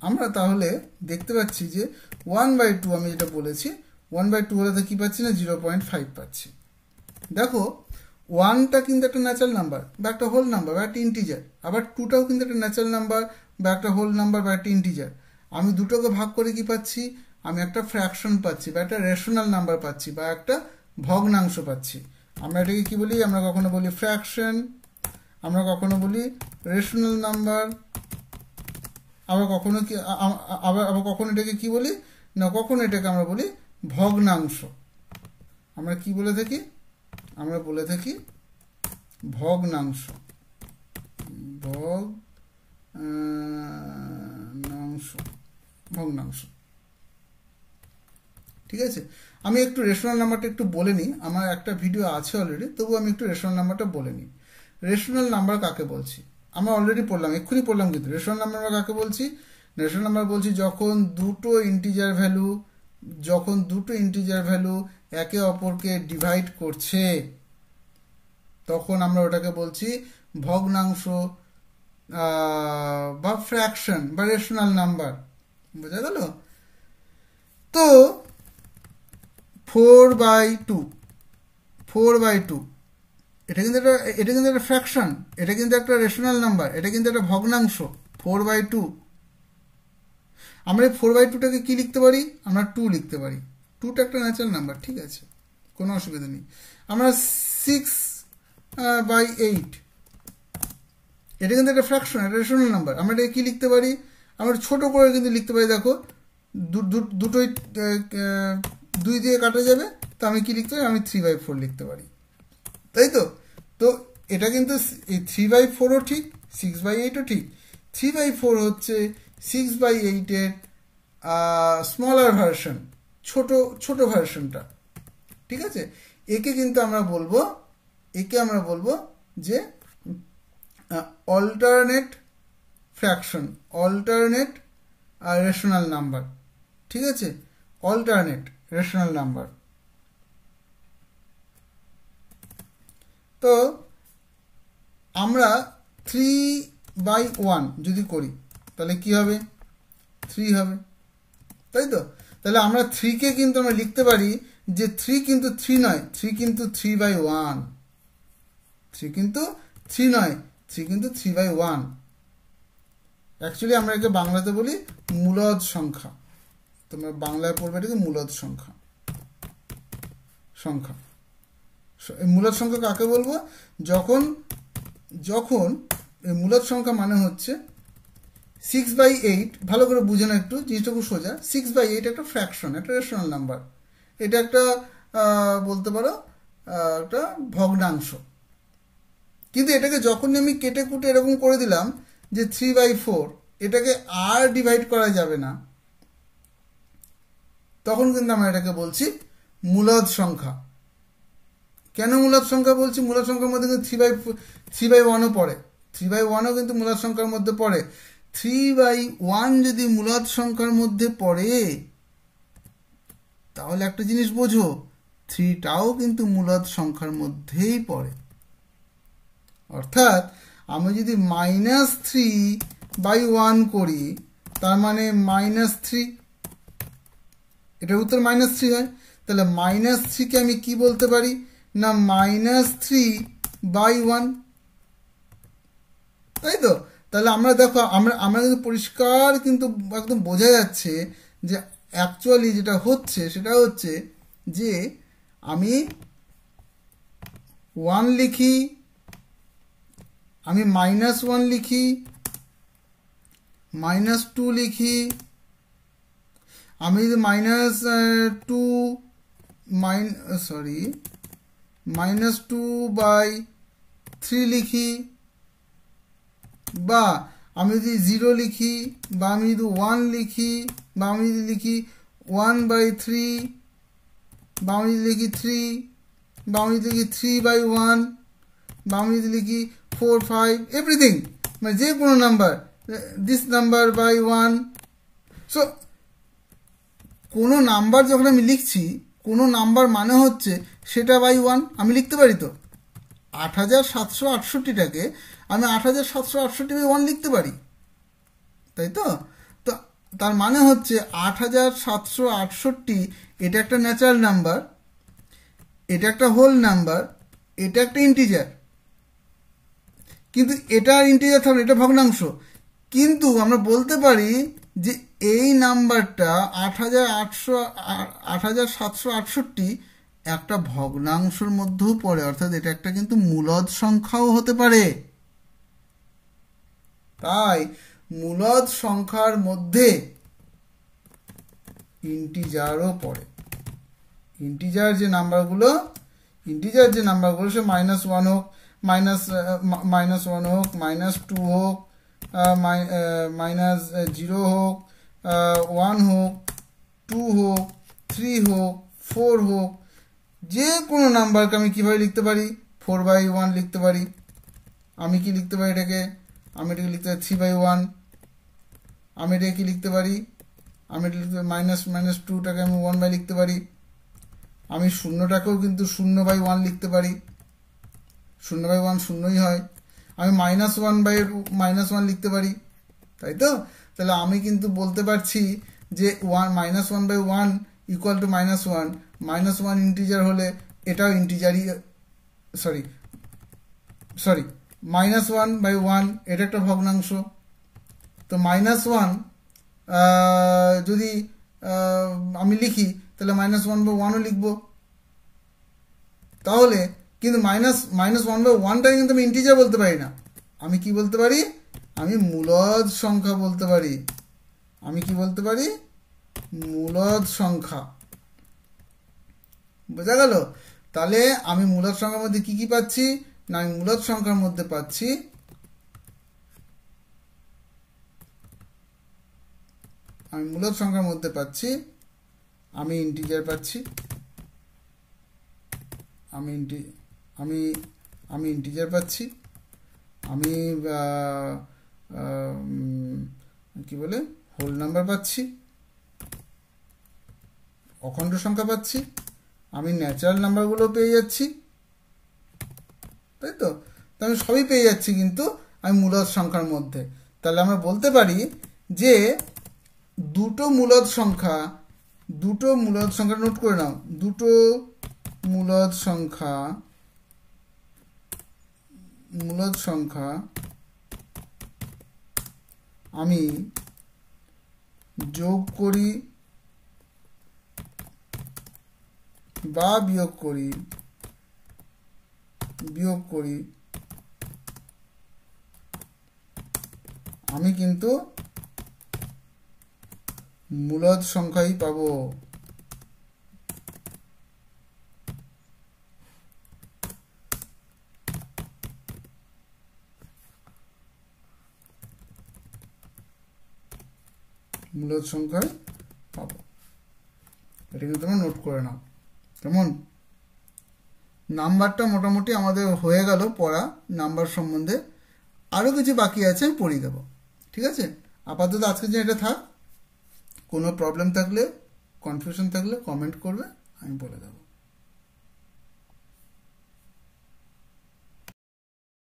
আমরা তাহলে দেখতে পাচ্ছি যে 1/2 আমি যেটা বলেছি 1/2 হলে তো কী পাচ্ছি না 0.5 পাচ্ছি। দেখো 1টা কিন্তু একটা ন্যাচারাল নাম্বার বা একটা হোল নাম্বার বা একটা ইন্টিজার, আবার 2টাও কিন্তু একটা ন্যাচারাল নাম্বার বা একটা হোল নাম্বার বা একটা ইন্টিজার। আমি দুটোকে ভাগ করে কি পাচ্ছি, আমি একটা ফ্র্যাকশন পাচ্ছি বা একটা রেশনাল নাম্বার পাচ্ছি বা একটা ভগ্নাংশ পাচ্ছি। আমরা এটাকে কি বলি, আমরা কখনো বলি ফ্র্যাকশন, আমরা কখনো বলি রেশনাল নাম্বার, আবার কখনো কি আবার কখনো এটাকে কি বলি না, কখনো এটাকে আমরা বলি ভগ্নাংশ। আমরা কি বলে থাকি, আমরা বলে থাকি ভগ্নাংশ, ভগ্নাংশ। ঠিক আছে, আমি একটু রেশনাল নাম্বারটা একটু বলে নিই, আমার একটা ভিডিও আছে অলরেডি, তবু আমি একটু রেশনাল নাম্বারটা বলে নিই। রেশনাল নাম্বার কাকে বলছি আমরা অলরেডি পড়লাম, এক্ষুনি পড়লাম, কিন্তু রেশনাল নাম্বার কাকে বলছি, রেশনাল নাম্বার বলছি যখন দুটো ইন্টিজার ভ্যালু একে অপরকে ডিভাইড করছে তখন আমরা ওটাকে বলছি ভগ্নাংশ বা ফ্র্যাকশন বা রেশনাল নাম্বার। বোঝা গেল? তো 4/2 এটা কিন্তু একটা ফ্র্যাকশন, এটা কিন্তু একটা রেশনাল নাম্বার, এটা কিন্তু একটা ভগ্নাংশ। 4/2 আমরা এই 4/2টাকে কি লিখতে পারি, আমরা 2 লিখতে পারি। 2টা একটা ন্যাচারাল নাম্বার, ঠিক আছে, কোনো অসুবিধা নেই। আমরা 6/8 এটা কিন্তু একটা ফ্র্যাকশন, একটা রেশনাল নাম্বার, আমরা এটাকে কি লিখতে পারি, আমরা ছোট করে কিন্তু লিখতে পারি। দেখো দুটোই 2 দিয়ে কাটা যাবে, তো আমি কি লিখতে পারি, আমি 3/4 লিখতে পারি, তাই তো। তো এটা কিন্তু এই 3/4ও ঠিক, 6/8ও ঠিক। 3/4 হচ্ছে 6/8-এর স্মলার ভার্সন, ছোট ভার্সনটা, ঠিক আছে। একে কিন্তু আমরা বলবো যে alternate fraction, alternate rational number, ঠিক আছে, অল্টারনেট রেশনাল নাম্বার। তো আমরা 3/1 যদি করি তাহলে কি হবে, 3 হবে, তাই তো। তাহলে আমরা 3কে কিন্তু আমরা লিখতে পারি যে 3 কিন্তু 3 নয়, 3 কিন্তু 3/1, 3 কিন্তু 3 নয়, 3 কিন্তু 3/1। অ্যাকচুয়ালি আমরা একে বাংলাতে বলি মূলদ সংখ্যা, তোমরা বাংলায় পড়বে এটাকে মূলদ সংখ্যা। মূলদ সংখ্যা কাকে বলবো, যখন মূলদ সংখ্যা মানে হচ্ছে 6/8, ভালো করে বুঝে না একটু, জিনিসটা খুব সোজা। 6/8 একটা ফ্র্যাকশন, একটা রেশনাল নাম্বার, এটা একটা বলতে পারো একটা ভগ্নাংশ। কিন্তু এটাকে যখনই আমি কেটে কুটে এরকম করে দিলাম যে 3/4, এটাকে আর ডিভাইড করা যাবে না, তখন কিন্তু আমরা এটাকে বলছি মূলদ সংখ্যা। কেন মূলদ সংখ্যা বলছি, মূলদ সংখ্যার মধ্যে কিন্তু 3/1ও পড়ে, 3/1ও কিন্তু মূলদ সংখ্যার মধ্যে পড়ে। 3/1 যদি মূলদ সংখ্যার মধ্যে পড়ে তাহলে একটা জিনিস বোঝো, 3টাও কিন্তু মূলদ সংখ্যার মধ্যেই পড়ে। অর্থাৎ আমি যদি -3/1 করি তার মানে -3, এটার উত্তর -3 হয়। তাহলে -3কে আমি কি বলতে পারি না, -3/1, তাই তো। তাহলে আমরা দেখো আমরা কিন্তু পরিষ্কার কিন্তু একদম বোঝা যাচ্ছে যে অ্যাকচুয়ালি যেটা হচ্ছে সেটা হচ্ছে যে আমি 1 লিখি, আমি -1 লিখি, -2 লিখি, আমি যদি -2/3 লিখি, বা আমি যদি 0 লিখি, বা আমি যদি 1 লিখি, বা আমি যদি লিখি 1/3, বা আমি যদি লিখি 3, বা আমি যদি লিখি 3/1, বা আমি যদি লিখি 4, 5, এভরিথিং, মানে যে কোনো number, this number by 1। So কোনো নাম্বার যখন আমি লিখছি, কোনো নাম্বার মানে হচ্ছে সেটা বাই 1 আমি লিখতে পারি। তো 8768টাকে আমি 8768/1 লিখতে পারি, তাই তো। তো তার মানে হচ্ছে 8768 এটা একটা ন্যাচারাল নাম্বার, এটা একটা হোল নাম্বার, এটা একটা ইন্টিজার, কিন্তু এটা ইন্টিজার থাকলে এটা ভগ্নাংশ। কিন্তু আমরা বলতে পারি যে এই নাম্বারটা 8768 একটা ভগ্নাংশের মধ্যেও পড়ে, অর্থাৎ এটা একটা কিন্তু মূলদ সংখ্যাও হতে পারে। তাই মূলদ সংখ্যার মধ্যে ইন্টিজারও পড়ে। ইন্টিজার যে নাম্বারগুলো সে -1 হোক, -1 হোক, -2 হোক, -0 হোক, 1 হোক, 2 হোক, 3 হোক, 4 হোক, যে কোনো নাম্বারকে আমি কীভাবে লিখতে পারি? 4/1 লিখতে পারি। আমি কি লিখতে পারি এটাকে? আমি এটাকে লিখতে পারি 3/1। আমি এটাকে কি লিখতে পারি? আমি এটা লিখতে পারি -2টাকে আমি 1/, লিখতে পারি। আমি শূন্যটাকেও কিন্তু 0/1 লিখতে পারি। 0/1 শূন্যই হয়। আমি -1 লিখতে পারি, তাই তো? তাহলে আমি কিন্তু বলতে পারছি যে -1/1 ইকুয়াল টু -1, -1 ইন্টিজার হলে এটাও ইন্টিজারই, সরি -1/1 এটা একটা ভগ্নাংশ। তো -1 যদি আমি লিখি তাহলে -1/1ও লিখব। তাহলে কিন্তু -1/1টাকে কিন্তু আমি ইন্টিজার বলতে পারি না। আমি কি বলতে পারি? আমি মূলদ সংখ্যা বলতে পারি। আমি কি বলতে পারি? মূলদ সংখ্যা। বোঝা গেল? তাহলে আমি মূলদ সংখ্যার মধ্যে কি কি পাচ্ছি না? আমি মূলদ সংখ্যার মধ্যে পাচ্ছি আমি ইন্টিজার পাচ্ছি। আমি ইন্টিজার পাচ্ছি। আমি কি বলে হোল নাম্বার পাচ্ছি, অখণ্ড সংখ্যা পাচ্ছি, আমি ন্যাচারাল নাম্বারগুলো পেয়ে যাচ্ছি, তাই তো? আমি সবই পেয়ে যাচ্ছি কিন্তু আমি মূলদ সংখ্যার মধ্যে। তাহলে আমরা বলতে পারি যে দুটো মূলদ সংখ্যা নোট করে নাও। দুটো মূলদ সংখ্যা আমি যোগ করি বা বিয়োগ করি, আমি কিন্তু মূলদ সংখ্যাই পাবো। মূলদ সংখ্যায় পাবো। এটা কিন্তু তোমরা নোট করে নাও। কেমন? নাম্বারটা মোটামুটি আমাদের হয়ে গেল পড়া নাম্বার সম্বন্ধে। আরও কিছু বাকি আছে, আমি পড়িয়ে দেবো। ঠিক আছে? আপাতত আজকের জন্য এটা থাক। কোনো প্রবলেম থাকলে, কনফিউশন থাকলে কমেন্ট করবে, আমি বলে দেবো।